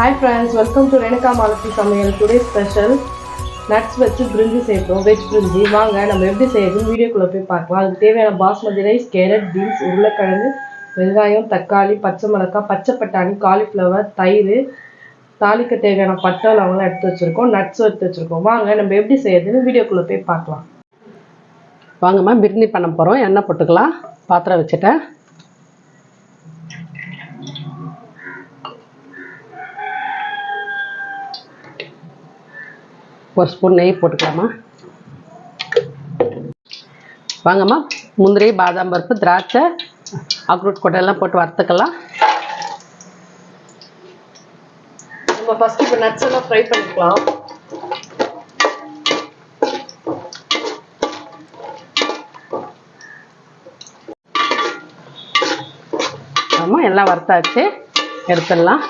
Hi friends, welcome to Renuka Malathi Samayal. Today's special nuts வச்சு பிரிஞ்சி செய்யறோம். Veg பிரிஞ்சி. வாங்க நம்ம எப்படி செய்யறதுன்னு வீடியோக்குள்ள போய் பார்க்கலாம். அதுக்கு தேவையான பாஸ்மதி ரைஸ், கேரட், பீன்ஸ், உருளைக்கிழங்கு, வெங்காயம், தக்காளி, பச்சை மிளகாய், பச்சை பட்டாணி, காலிஃப்ளவர், தயிர், தாளிக்க தேவையான பட்டை லவங்கம் எடுத்து வச்சிருக்கோம். நட்ஸ் எடுத்து வச்சிருக்கோம். வாங்க நம்ம எப்படி செய்யறதுன்னு வீடியோக்குள்ள போய் பார்க்கலாம். வாங்கம்மா பிரியாணி பண்ண போகிறோம். எண்ணெய் போட்டுக்கலாம். பாத்திரம் வச்சுட்டேன். ஒரு ஸ்பூன் நெய் போட்டுக்கலாமா. வாங்கம்மா முந்திரி, பாதாம் பருப்பு, திராட்சை, அக்ரூட் கொட்டையெல்லாம் போட்டு வறுத்துக்கலாம். நம்ம ஃபர்ஸ்ட் இப்போ நட்ஸ் எல்லாம் ஃப்ரை பண்ணிக்கலாம். ஆமாம் எல்லாம் வறுத்தாச்சு, எடுத்துடலாம்.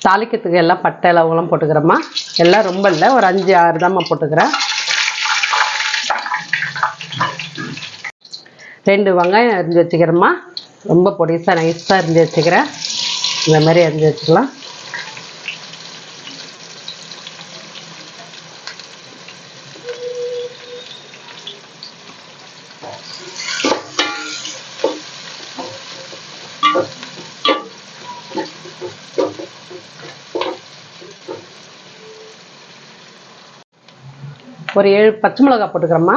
தாளிக்கிறதுக்கு எல்லாம் பட்டை லவங்கம் போட்டுக்கிறேம்மா. எல்லாம் ரொம்ப இல்லை, ஒரு 5-6 தாம்மா போட்டுக்கிறேன். 2 வெங்காயம் அரிஞ்சு வச்சுக்கிறேம்மா. ரொம்ப பொடிசாக நைஸாக அரிஞ்சு வச்சுக்கிறேன். இந்த மாதிரி அரிஞ்சு வச்சுக்கலாம். ஒரு 7 பச்சை மிளகாய் போட்டுக்கிறேம்மா.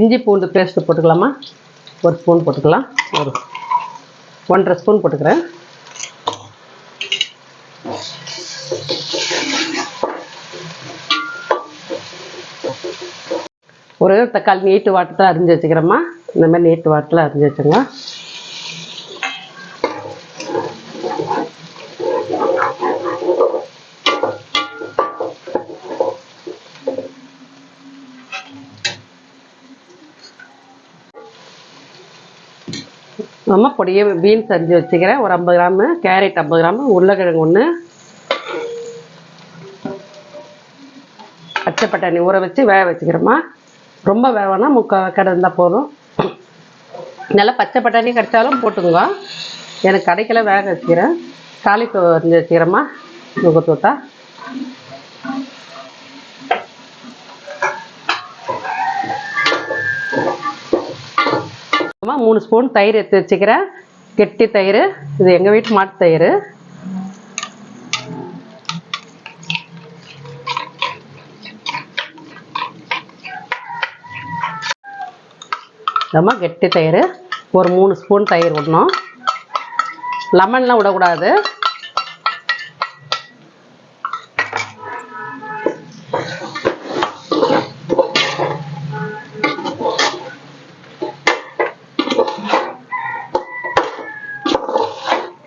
இஞ்சி பூண்டு பேஸ்ட்டு போட்டுக்கலாமா. ஒரு ஸ்பூன் போட்டுக்கலாம். ஒரு 1.5 ஸ்பூன் போட்டுக்கிறேன். ஒரு தக்காளி நீட்டு வாட்டத்தில் அரிஞ்சு வச்சுக்கிறேம்மா. இந்த மாதிரி நீட்டு வாட்டத்தில் அரிஞ்சு வச்சுங்க. நம்ம பொடியை பீன்ஸ் அரிஞ்சு வச்சுக்கிறேன். ஒரு 50 கிராமு, கேரட் 50 கிராமு, உருளைக்கிழங்கு 1, பச்சை பட்டாணி ஊற வச்சு வேக வச்சுக்கிறேம்மா. ரொம்ப வேகனா 3/4 வேக்காடு இருந்தால் போதும். நல்லா பச்சை பட்டாணி கிடைச்சாலும் போட்டுங்க. எனக்கு கடைக்கெல்லாம் வேக வச்சுக்கிறேன். காலிஃப்ளவர் அரிஞ்சு வச்சுக்கிறேம்மா. முகத்தூத்தா அம்மா 3 ஸ்பூன் தயிர் எடுத்து வச்சுக்கிறேன். கெட்டி தயிர். இது எங்கள் வீட்டு மாட்டு தயிர். நம்ம கெட்டி தயிர் ஒரு 3 ஸ்பூன் தயிர் விடணும். லெமன்லாம் விடக்கூடாது.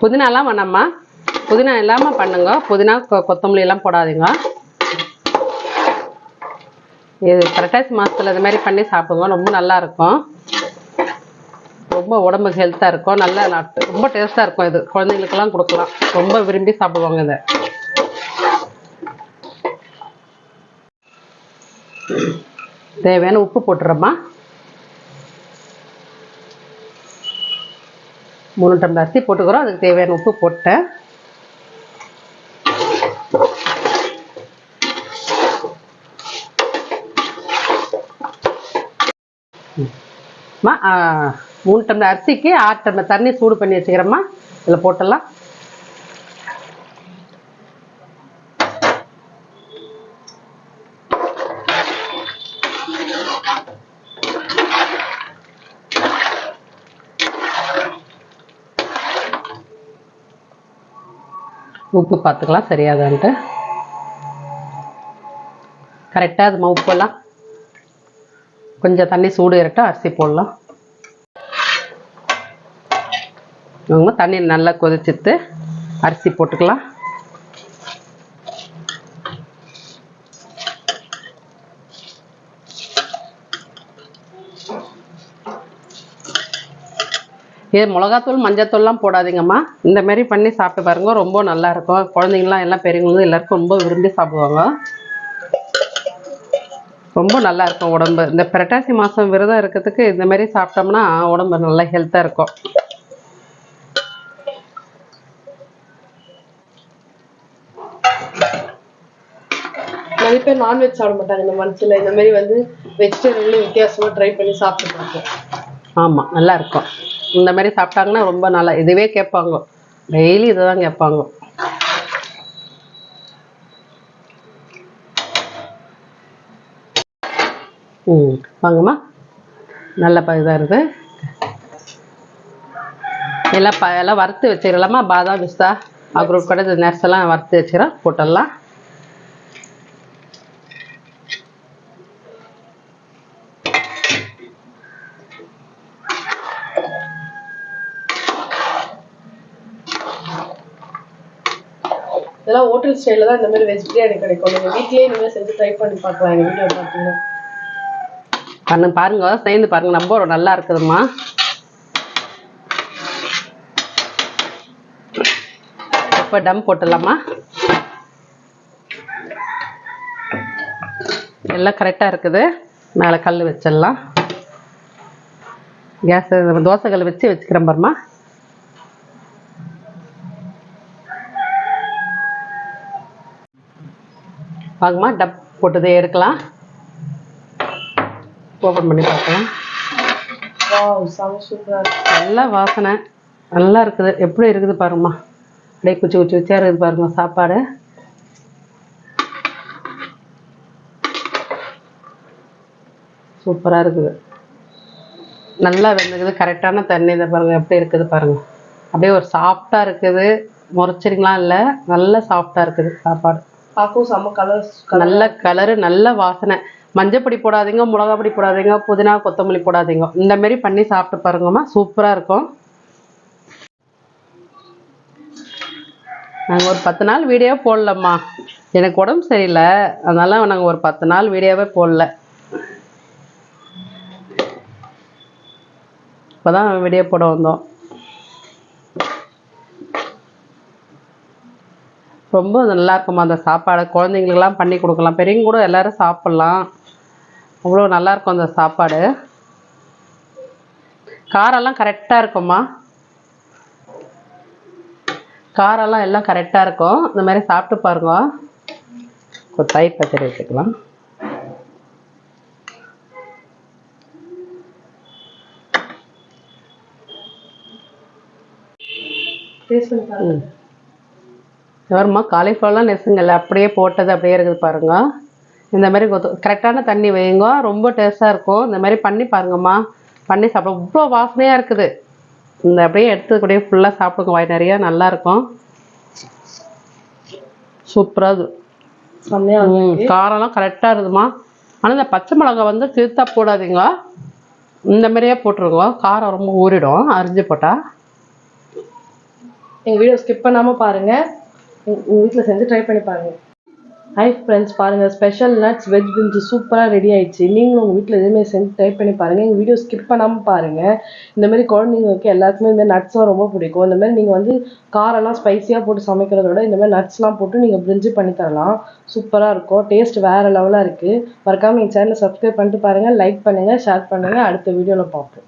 புதினாலாம் வேணாம்மா. புதினா இல்லாமல் பண்ணுங்க. புதினா கொத்தமல்லி எல்லாம் போடாதீங்க. இது புரட்டாசி மாதத்தில் இது மாதிரி பண்ணி சாப்பிடுங்க. ரொம்ப நல்லா இருக்கும். ரொம்ப உடம்புக்கு ஹெல்த்தாக இருக்கும். நல்லா ரொம்ப டேஸ்ட்டாக இருக்கும். இது குழந்தைங்களுக்கெல்லாம் கொடுக்கலாம். ரொம்ப விரும்பி சாப்பிடுவாங்க இதை. தேவையான உப்பு போட்டுறோம்மா. 3 டம்ளர் அரிசி போட்டுக்கிறோம். அதுக்கு தேவையான உப்பு போட்டேன். மா 3 டம்ளர் அரிசிக்கு 6 டம்ளர் தண்ணி சூடு பண்ணி வச்சுக்கிறேம்மா. இதில் போட்டுடலாம். உப்பு பார்த்துக்கலாம் சரியாதான்ட்டு. கரெக்டாக அதுமா உப்பெல்லாம். கொஞ்சம் தண்ணி சூடு ஏறட்டும், அரிசி போடலாம். தண்ணி நல்லா கொதிச்சிட்டு அரிசி போட்டுக்கலாம். இது மிளகாத்தூள் மஞ்சத்தூள்லாம் போடாதீங்கம்மா. இந்த மாதிரி பண்ணி சாப்பிட்டு பாருங்க, ரொம்ப நல்லா இருக்கும். குழந்தைங்களாம் எல்லாம் பெரியவங்களும் எல்லாருக்கும் ரொம்ப விரும்பி சாப்பிடுவாங்க. ரொம்ப நல்லா இருக்கும் உடம்பு. இந்த புரட்டாசி மாதம் விரதம் இருக்கிறதுக்கு இந்த மாதிரி சாப்பிட்டோம்னா உடம்பு நல்லா ஹெல்த்தாக இருக்கும். நிறைய பேர் நான்வெஜ் சாப்பிட மாட்டாங்க இந்த மந்த்ல. இந்த மாதிரி வந்து வெஜிடேரியன்லேயும் வித்தியாசமா ட்ரை பண்ணி சாப்பிட்டு இருக்கோம். ஆமாம், நல்லா இருக்கும். இந்த மாதிரி சாப்பிட்டாங்கன்னா ரொம்ப நல்லா. இதுவே கேட்பாங்க, டெய்லி இதை தான் கேட்பாங்க. வாங்கம்மா. நல்ல இதாக இருக்குது. எல்லாம் வறுத்து வச்சுக்கலாமா? பாதாம் பிஸ்தா அப்புறம் கூட இந்த நட்ஸ் எல்லாம் வறுத்து வச்சுக்கிறோம், போட்டுடலாம். இதெல்லாம் ஹோட்டல் ஸ்டைலில் தான் இந்த மாதிரி வெஜ் பிரியாணி கிடைக்கும். நீங்கள் வீட்லேயே இந்த மாதிரி செஞ்சு ட்ரை பண்ணி பார்க்கலாம். எங்கள் வீடியோ பார்த்தீங்கன்னா பாருங்க, சேர்ந்து பாருங்க, ரொம்ப நல்லா இருக்குதும்மா. இப்போ டம் போட்டுடலாமா? எல்லாம் கரெக்டாக இருக்குது. மேலே கல் வச்சிடலாம். கேஸ் தோசை கல் வச்சு வச்சுக்கிறேன் பாருமா. வாங்கம்மா, டப் போட்டதே எடுக்கலாம். ஓப்பன் பண்ணி பார்க்கலாம். நல்லா வாசனை நல்லா இருக்குது. எப்படி இருக்குது பாருங்கம்மா. அப்படியே குச்சி குச்சி குச்சியாக இருக்குது பாருங்க சாப்பாடு. சூப்பராக இருக்குது. நல்லா வெந்துக்குது. கரெக்டான தண்ணி இதை பாருங்கள் எப்படி இருக்குது பாருங்கள். அப்படியே ஒரு சாஃப்டாக இருக்குது. முறைச்சிருக்கலாம் இல்லை, நல்லா சாஃப்டாக இருக்குது சாப்பாடு. பார்க்கவும் செம்ம கலர், நல்ல கலரு, நல்ல வாசனை. மஞ்சப்பொடி போடாதீங்க, மிளகா பொடி போடாதீங்க, புதினா கொத்தமல்லி போடாதீங்க. இந்த மாதிரி பண்ணி சாப்பிட்டு பாருங்கம்மா, சூப்பராக இருக்கும். நாங்கள் ஒரு 10 நாள் வீடியோ போடலம்மா. எனக்கு உடம்பு சரியில்லை, அதனால நாங்கள் ஒரு 10 நாள் வீடியோவே போடல. இப்போதான் வீடியோ போட வந்தோம். ரொம்ப நல்லா இருக்குமா அந்த சாப்பாடு. குழந்தைங்களுக்கெல்லாம் பண்ணி கொடுக்கலாம், பெரியவங்க கூட எல்லோரும் சாப்பிட்லாம். அவ்வளோ நல்லாயிருக்கும் அந்த சாப்பாடு. காரெல்லாம் கரெக்டாக இருக்கும்மா. காரெல்லாம் எல்லாம் கரெக்டாக இருக்கும். இந்த மாதிரி சாப்பிட்டு பாருங்க. ஒரு தயிர் பச்சடி வச்சுக்கலாம். வருமா? காலிஃப்ளவர்லாம் நெசுங்கல்ல, அப்படியே போட்டது அப்படியே இருக்குது பாருங்க. இந்த மாதிரி கரெக்டான தண்ணி வைங்க, ரொம்ப டேஸ்ட்டாக இருக்கும். இந்த மாதிரி பண்ணி பாருங்கம்மா. பண்ணி சாப்பிட இவ்வளோ வாசனையாக இருக்குது. இந்த அப்படியே எடுத்துக்கூடிய ஃபுல்லாக சாப்பிடுங்க, வாய் நிறையா. நல்லாயிருக்கும், சூப்பராக. காரம்லாம் கரெக்டாக இருக்குதுமா. ஆனால் இந்த பச்சை மிளகா வந்து திருத்தா போடாதீங்க, இந்த மாதிரியே போட்டுருங்க. காரம் ரொம்ப ஊறிடும் அரிஞ்சு போட்டால். எங்கள் வீடியோ ஸ்கிப் பண்ணாமல் பாருங்கள். உங்கள் வீட்டில் செஞ்சு ட்ரை பண்ணி பாருங்கள். ஹை ஃப்ரெண்ட்ஸ், பாருங்கள், ஸ்பெஷல் நட்ஸ் வெஜ் பிரிஞ்சி சூப்பராக ரெடி ஆயிடுச்சு. நீங்களும் உங்கள் வீட்டில் எதுவுமே செஞ்சு ட்ரை பண்ணி பாருங்கள். எங்கள் வீடியோ ஸ்கிப் பண்ணாமல் பாருங்கள். இந்த மாதிரி குழந்தைங்களுக்கு எல்லாத்துக்குமே இந்த மாதிரி நட்ஸ்லாம் ரொம்ப பிடிக்கும். இந்த மாதிரி நீங்கள் வந்து காரெல்லாம் ஸ்பைஸியாக போட்டு சமைக்கிறத விட இந்த மாதிரி நட்ஸ்லாம் போட்டு நீங்கள் பிரிஞ்சி பண்ணி தரலாம். சூப்பராக இருக்கும். டேஸ்ட் வேறு லெவலாக இருக்குது. மறக்காமல் எங்கள் சேனலை சப்ஸ்கிரைப் பண்ணிட்டு பாருங்கள், லைக் பண்ணுங்கள், ஷேர் பண்ணுங்கள். அடுத்த வீடியோவில் பார்ப்போம்.